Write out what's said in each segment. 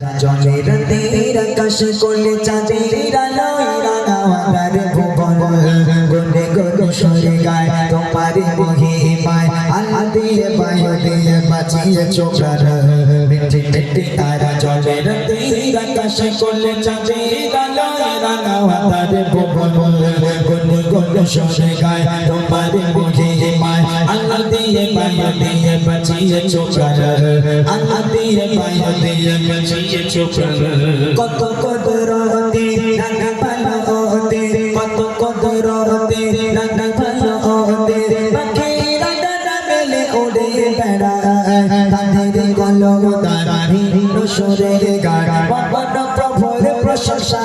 জলের তীর আকাশ কোলে চাঁদের আলোয় রাঙাওয়ার ভুবন গুনে গুনে সরে গায় তোমার মহিমায় আল্লাহ দিয়ে বায়ু দিয়ে বাঁচিয়েছো প্রাণ মিঠি মিঠি তারা জলের তীর আকাশ কোলে চাঁদের আলোয় রাঙাওয়ার ভুবন গুনে গুনে সরে গায় তোমার মহিমায় আল্লাহ দিয়ে বায়ু দিয়ে বাঁচিয়েছো প্রাণ আল্লাহ দিয়ে বায়ু দিয়ে কত কদরতে রানা ভালোতে কত কদরতে রানা ভালোতে পাখিরা ডানা মেলে উড়ে বেড়ায় তাদের কলম দ্বারা ভিন্ন সুরে গায় পবন প্রভুর প্রশংসা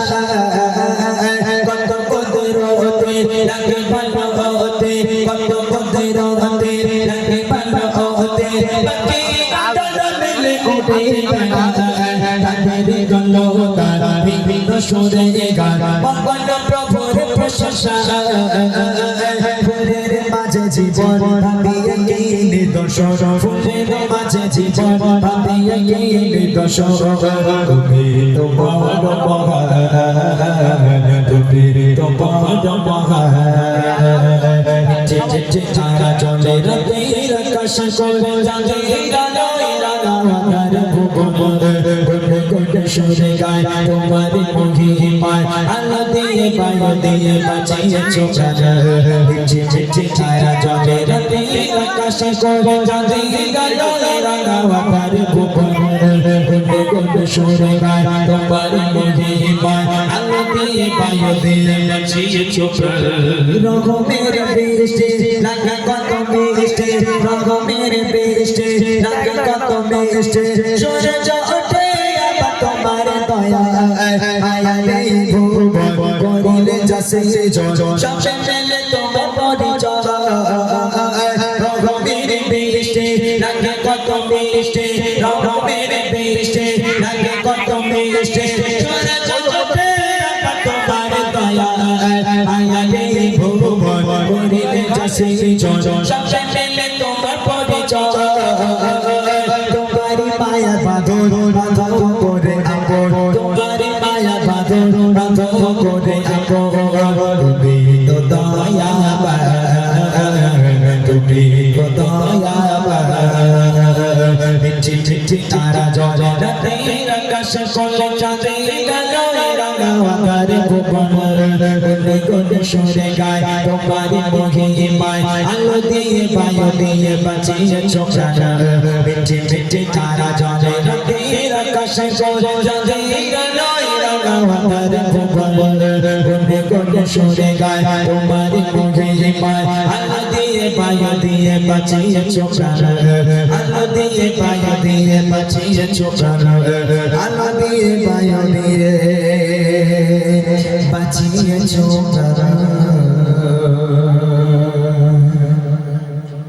কত কদরতে রানা ভালোতে কত কদরতে রানা ভালোতে পাখিরা ডানা মেলে উড়ে বেড়ায় তাদের গলো তারা বিভিন্ন সুরে গান ভগবান প্রভুর প্রশংসা ফুলের মাঝে জীবন ভাবিয়ে কি নিদর্শন ফুলের মাঝে জীবন ভাবিয়ে কি নিদর্শন তুমি তো বড় মহান তুমি তো বড় মহান তারা চলে রাতের আকাশ কোলে জানে গালোয় রাঙাওয়ার ভুবন সুরে গায় তোমার মহিমায় আল্লাহ দিয়ে বায়ু দিয়ে বাঁচিয়েছো প্রাণ মিঠি মিঠি তারা জলে রাতের আকাশে কোলে জানে গালোয় রাঙাওয়ার ভুবন গুনে গুনে সুরে গায় তোমার মহিমায় আল্লাহ দিয়ে বায়ু দিয়ে বাঁচিয়েছো প্রাণ রহমের বৃষ্টি লাগা কত মিষ্টি রহমের বৃষ্টি লাগা কত মিষ্টি সূর্য ওঠে তোমার দয়া আয়ালে ভুবন করিলে যাসে জন সবে মেলে তোমার পরিচয় রহমের বৃষ্টি লাগে কত মিষ্টি রহমের বৃষ্টি লাগে কত মিষ্টি সূর্য ওঠে তোমার দয়া আয়ালে ভুবন করিলে যাসে জন সবে মেলে তোমার পরিচয় তোমার মায়া বাঁধন বাঁধন করে আপন তোমার মায়া বাঁধন বাঁধন করে আপন তুমি তো দয়াবান তুমি তো দয়াবান মিঠি মিঠি তারা জলে রাতের আকাশ কোলে চাঁদের গালোয় রাঙাওয়ার ভুবন গুনে গুনে সুরে গায় তোমার মহিমায় আলো দিয়ে বায়ু দিয়ে বাঁচিয়েছো প্রাণ মিঠি মিঠি তারা জলে রাতের আকাশ কোলে চাঁদের গালোয় রাঙাওয়ার ভুবন গুনে গুনে সুরে গায় তোমার মহিমায় আলো দিয়ে বায়ু দিয়ে বাঁচিয়েছো প্রাণ আলো দিয়ে বায়ু দিয়ে বাঁচিয়েছো প্রাণ আলো দিয়ে বায়ু দিয়ে বাঁচিয়েছো প্রাণ